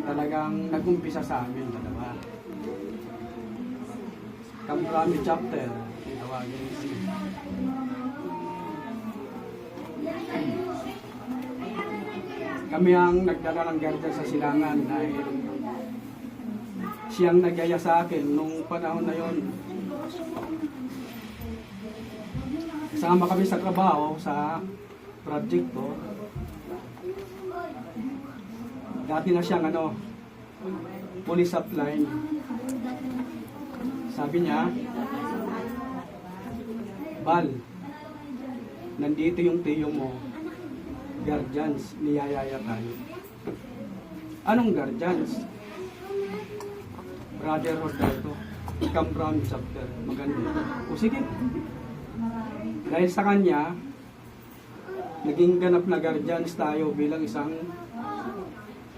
Talagang nag-umpisa sa amin dalawa. Kamprami chapter, yung tawagin si. Kami ang nagdala ng garden sa silangan dahil siyang nagyaya sa akin nung panahon na yon. Kasama kami sa trabaho sa project ko. Dati na siyang police upline. Sabi niya, Bal, nandito yung tiyo mo. Guardians, niyayaya tayo. Anong guardians? Brotherhood daw ito. Come from chapter. Maganda. O sige. Dahil sa kanya, naging ganap na guardians tayo bilang isang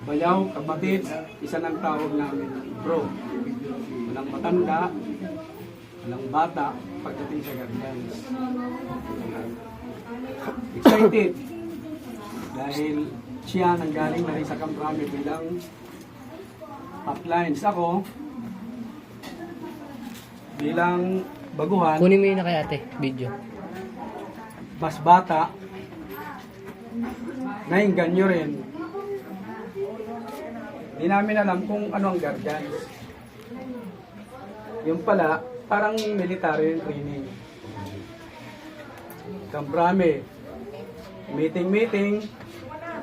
bayaw, kapatid, isa ng tawag namin, bro. Walang matanda, walang bata, pagdating sa guardians. Excited. Dahil siya nanggaling na rin sa Kamprami bilang uplines. Ako, bilang baguhan, Kunin mo yun na kay ate, video. mas bata, nainggan nyo rin. Hindi namin alam kung ano ang guardians. Yung pala, parang military training. Kamprami, meeting.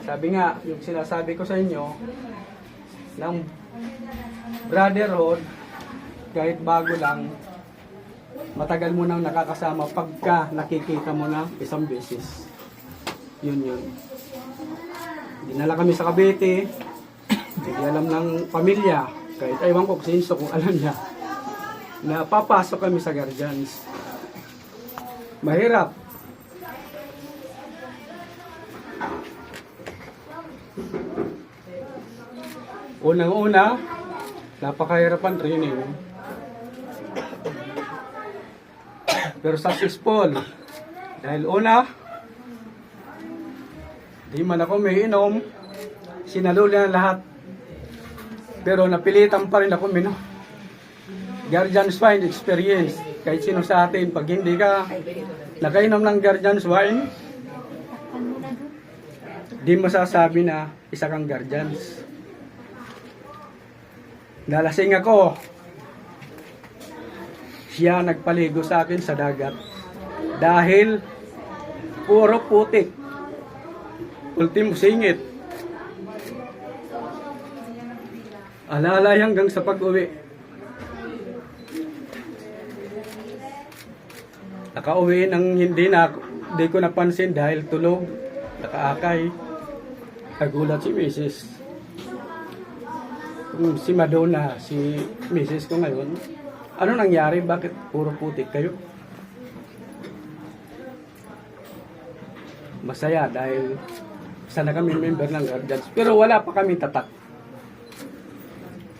Sabi nga, yung sinasabi ko sa inyo, ng brotherhood, kahit bago lang, matagal mo nang nakakasama pagka nakikita mo na isang beses. Yun. Dinala kami sa Cavite, hindi alam ng pamilya, kahit aywan ko sinso kung alam niya, na papasok kami sa guardians. Mahirap. Unang-una, napakahirapan training. Pero successful. Dahil una, di man ako may inom, sinaluli na lahat. Pero napilitan pa rin ako minom. Guardian's wine experience. Kahit sino sa atin, pag hindi ka nakainom ng Guardian's wine, di masasabi na isa kang Guardians. Nalasing ako. Siya nagpaligo sa akin sa dagat. Dahil puro putik. Ultimo singit. Alalay hanggang sa pag-uwi. Nakauwi nang hindi ko napansin dahil tulog, nakaakay. Nagulat si Mrs. Si Madonna, si Mrs. ko ngayon. Ano nangyari? Bakit puro putik kayo? Masaya dahil sana kami member ng Guardians. Pero wala pa kami tatak.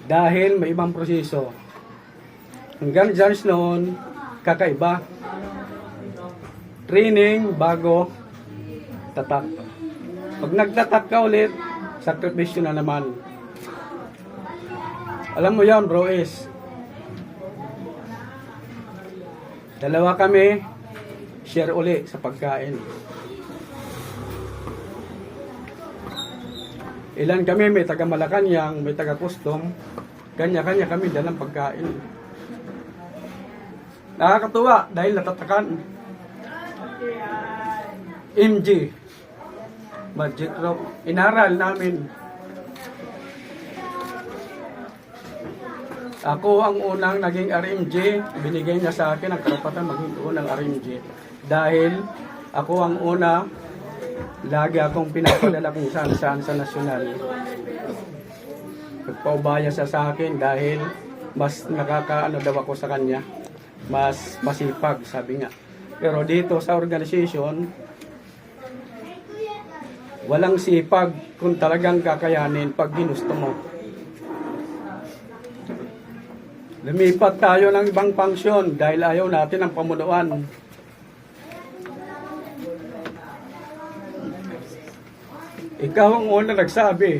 Dahil may ibang proseso. Ang Guardians noon, kakaiba. Training bago tatak. Pag nagtatak ka ulit, sakripisyo na naman. Alam mo yan, bro, dalawa kami, share uli sa pagkain. Ilan kami, may taga Malacanang, may taga Custom, kanya-kanya kami dalang pagkain. Nakakatuwa dahil natatakan. MG, Magic Rock, inaral namin. Ako ang unang naging RMJ, binigay niya sa akin ang karapatan maging unang RMJ. Dahil ako ang una, lagi akong pinapadala kung saan sa nasyonal. Nagpaubaya siya sa akin dahil mas nakakaano daw ako sa kanya. Mas masipag, sabi nga. Pero dito sa organization, walang sipag kung talagang kakayanin pag ginusto mo. Lumipat tayo ng ibang pangsyon dahil ayaw natin ang pamunuan. Ikaw ang una nagsabi.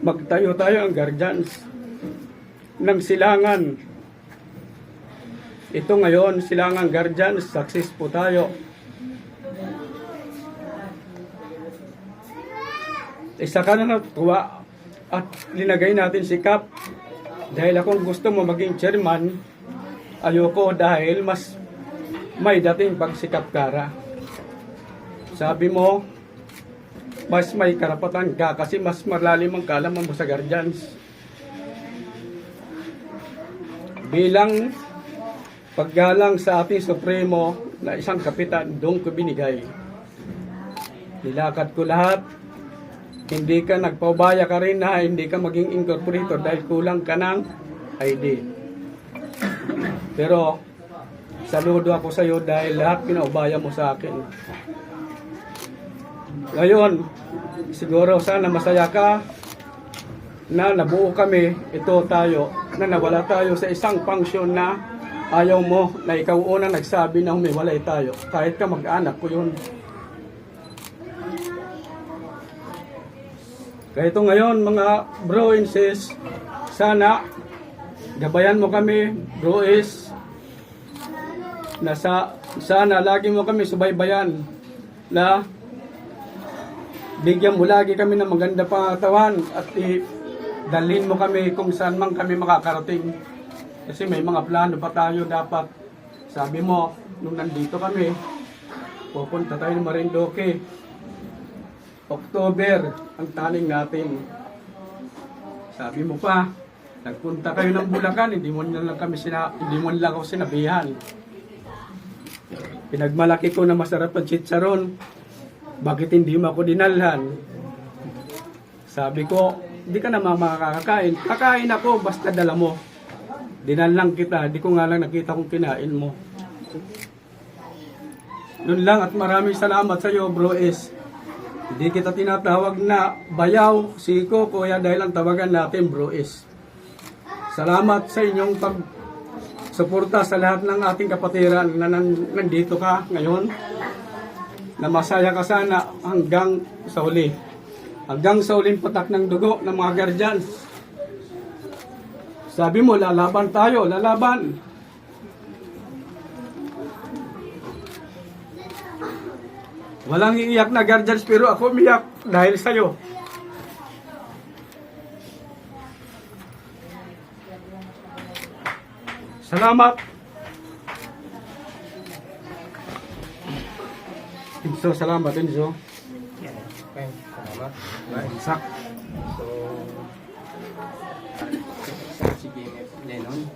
Magtayo tayo ang guardians ng silangan. Ito ngayon, silangan guardians, success po tayo. Isa ka na natuwa at linagay natin si Kap. Dahil akong gusto mo maging chairman, ayoko dahil mas may dating pag si Kap Kara. Sabi mo, mas may karapatan ka kasi mas malalim ang kaalaman mo sa guardians. Bilang paggalang sa ating Supremo na isang kapitan, doon ko binigay. Nilakad ko lahat. Hindi ka nagpaubaya ka rin na hindi ka maging incorporator dahil kulang ka ng ID. Pero saludo ako sa iyo dahil lahat pinaubaya mo sa akin. Ngayon, siguro sana masaya ka na nabuo kami, ito tayo, na nawala tayo sa isang function na ayaw mo, na ikaw una nagsabi na humiwalay tayo. Kahit ka mag-anak ko yun. Kaya ito ngayon, mga bro and sis, sana gabayan mo kami, bro is, na sana lagi mo kami subaybayan na bigyan mo lagi kami ng maganda pangatawan at dalhin mo kami kung saan man kami makakarating. Kasi may mga plano pa tayo dapat. Sabi mo, nung nandito kami, pupunta tayo ng Marinduque. October, ang taning natin. Sabi mo pa, nagpunta kayo ng Bulacan, hindi mo lang ako sinabihan. Pinagmalaki ko na masarap ang chicharon. Bakit hindi mo ako dinalhan? Sabi ko, hindi ka naman makakakain. Kakain ako, basta dala mo. Dinalhan kita, di ko nga lang nakita kung kinain mo. Yun lang at maraming salamat sa iyo, bro is. Hindi kita tinatawag na bayaw, siko, kuya, dahil ang tawagan natin, bro is. Salamat sa inyong pag-suporta sa lahat ng ating kapatiran na nandito ka ngayon. Na masaya ka sana hanggang sa huli. Hanggang sa huling patak ng dugo ng mga guardians. Sabi mo, lalaban tayo, lalaban. Walang iiyak na guardians pero ako umiyak dahil sa'yo. Salamat. So, salamat din, so. Okay, salamat. Sak. So, si JF Lennon.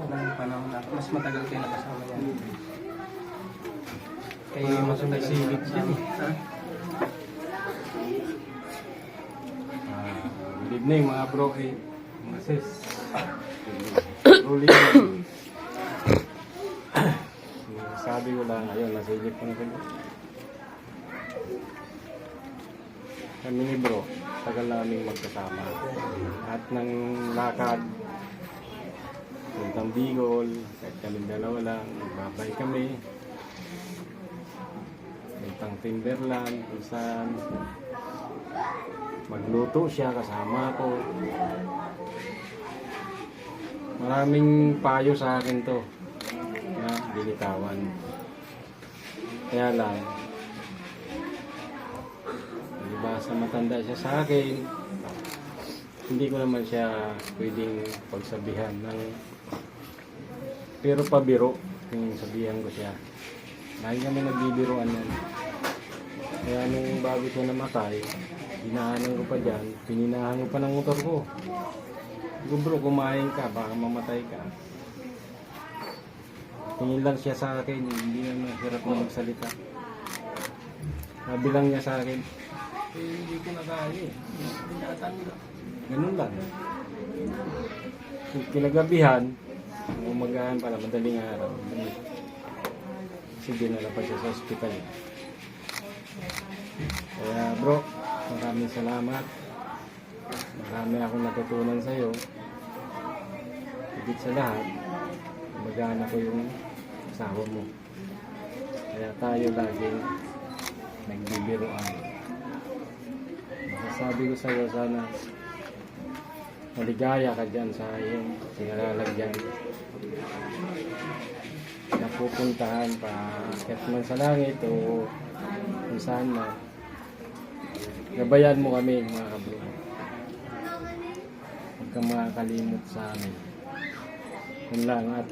Nang panahon na, mas matagal kayo nakasama yan. Kayo mas nagsigit yan. Good evening mga bro, mga sis. Rolling. Sabi ko lang, ayun, nasa Egypt ko na sila. Kami ni bro, tagal namin magkasama. At ng lakad, puntang Bicol, kahit kami dalawa lang, magbabay kami. Puntang Timberland, kung saan magluto siya, kasama ko. Maraming payo sa akin to na binitawan. Kaya lang, diba sa matanda siya sa akin, hindi ko naman siya pwedeng pagsabihan ng pero pabiro yung sabihan ko siya. Lagi kami nagbibiroan yan. Kaya nung bago siya namatay, hinaanan ko pa dyan, pininahan ko pa ng motor ko. Bro, kumain ka, baka mamatay ka. Tingin lang siya sa akin, hindi na mahirap na magsalita. Sabi lang niya sa akin, hindi ko na kaya eh. Ganun lang. Kinagabihan, umagahan pala, madaling araw. Kasi dinala pa siya sa hospital. Kaya bro, maraming salamat. Marami akong natutunan sa'yo. Higit sa lahat, mag-aana ko yung asawa mo. Kaya tayo laging nagbibiruan. Masasabi ko sa iyo, sana maligaya ka dyan sa iyong sinalalagyan. Napupuntahan pa kahit man sa langit o kung saan man. Gabayan mo kami mga kabro. Huwag kang makakalimot sa amin. Yun lang at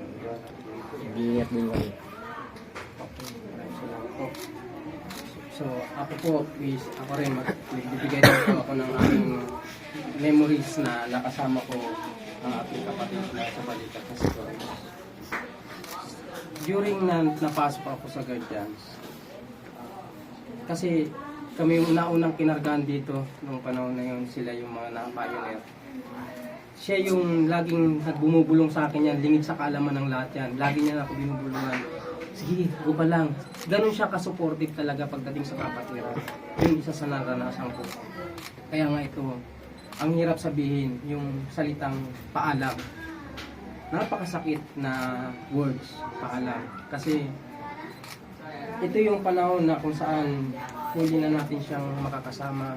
mag-iingat din kami. So, ako po, please, ako rin, magbibigay din po ako ng aking memories na nakasama ko ang aking kapatid na sa balikat na si Doris. During na napasok ako sa guardians, kasi kami yung naunang kinargahan dito nung panahon na yun, sila yung mga na-pioneer. Siya yung laging nagbumubulong sa akin yan, lingid sa kaalaman ng lahat yan. Lagi niya ako binubulungan. Sige, go pa lang. Ganon siya ka-supportive talaga pagdating sa kapatiran. Yung isa sa naranasan ko. Kaya nga ito, ang hirap sabihin yung salitang paalam. Napakasakit na words, paalam. Kasi ito yung panahon na kung saan huli na natin siyang makakasama,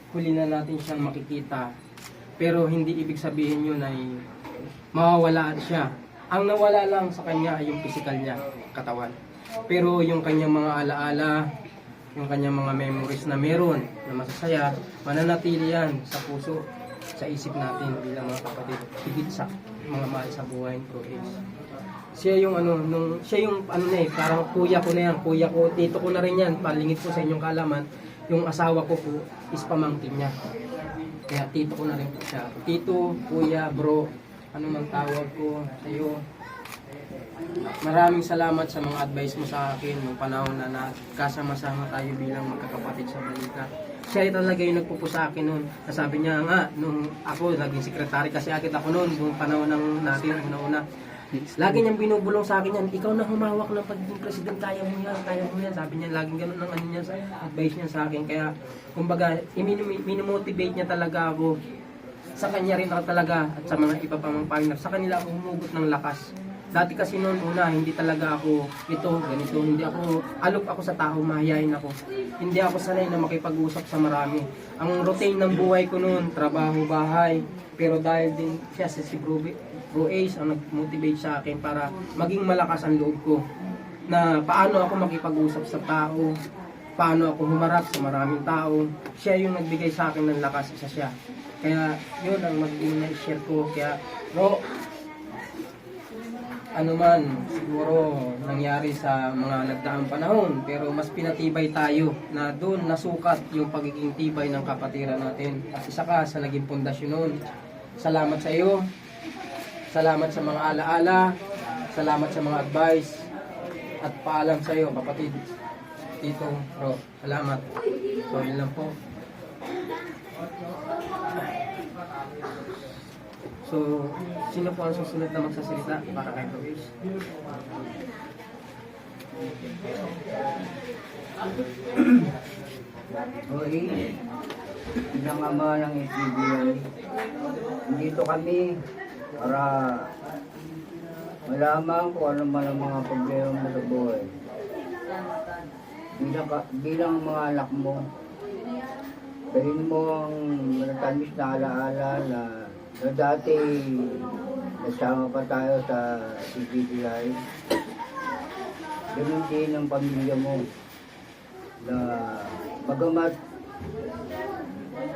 huli na natin siyang makikita. Pero hindi ibig sabihin yun ay mawawalaan siya. Ang nawala lang sa kanya ay yung physical niya, katawan. Pero yung kanyang mga alaala, yung kanyang mga memories na meron na masasaya, mananatili yan sa puso, sa isip natin bilang mga kapatid, higit sa mga mahal sa buhay ko is. Siya yung parang kuya ko na yan, kuya ko, tito ko na rin yan, palingit ko sa inyong kaalaman, yung asawa ko po is pamangkin niya. Kaya tito ko na rin po siya. Tito, kuya, bro, ano mang tawag ko sa iyo. Maraming salamat sa mga advice mo sa akin nung panahon na nagkasama-sama tayo bilang magkakapatid sa balita. Siya talaga yung nagpupo sa akin noon. Sabi niya nga, nung ako naging sekretary kasi agad ako noon, nung panahon ng natin, una-una. Lagi niyang binubulong sa akin yan, ikaw na humawak ng pagiging president, kaya mo yan. Sabi niya, laging ganun ang ano niya, advice niya sa akin. Kaya, kumbaga, minimotivate niya talaga ako. Sa kanya rin ako talaga at sa mga iba pang partner. Sa kanila ako humugot ng lakas. Dati kasi noon una, hindi talaga ako ganito. Hindi ako, alok ako sa tao, mahihayin ako. Hindi ako sanay na makipag-usap sa marami. Ang routine ng buhay ko noon, trabaho, bahay. Pero dahil din siya si Bro Ace ang nag-motivate sa akin para maging malakas ang loob ko. Na paano ako makipag-usap sa tao, paano ako humarap sa maraming tao. Siya yung nagbigay sa akin ng lakas, isa siya. Kaya yun ang magiging na-share ko. Kaya bro, ano man siguro nangyari sa mga nagdaang panahon, pero mas pinatibay tayo na doon nasukat yung pagiging tibay ng kapatiran natin. At isa ka sa naging pundasyon noon. Salamat sa iyo. Salamat sa mga alaala. Salamat sa mga advice. At paalam sa iyo, kapatid. Tito, bro, salamat. So, yun lang po. So, sino po ang susunod na magsasalita para kay Bro Ace? Okay, isang ama ng SBI. Dito kami para malaman kung ano man ang mga problema mo sa buhay. Bilang mga anak mo, dalhin mo ang matatamis na alaala na dati nagsama pa tayo sa CGTI. Ganun din ang pamilya mo na bagamat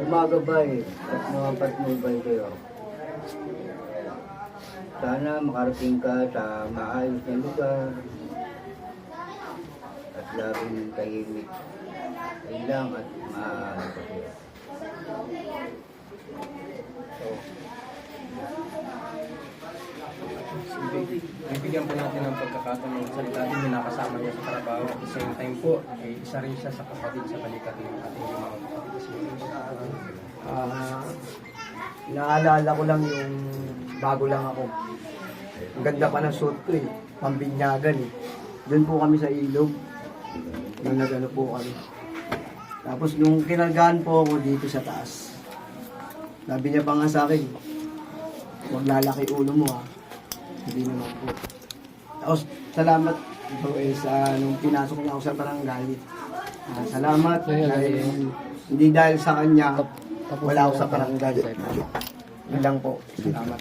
umagabay at mapatnubay kayo. Sana makarating ka sa maayos na lugar at laging tahimik. Ayun lang at maaari ka kayo. Bibigyan po natin ng pagkakataon ng salita din yung nakasama niya sa trabaho. At the same time po, isa rin siya sa kapatid sa balikat ng ating mga kapatid. Naalala ko lang yung bago lang ako. Ang ganda pa ng suit ko eh. Pambinyagan eh. Doon po kami sa ilog. Nung nagano po kami. Tapos nung kinargahan po ako dito sa taas. Sabi niya pa nga sa akin, huwag lalaki ulo mo ha. Hindi naman po. Tapos salamat So, nung pinasok niya ako sa barangay, salamat. Dahil, hindi dahil sa kanya, wala ako sa barangay. Yun lang po. Salamat.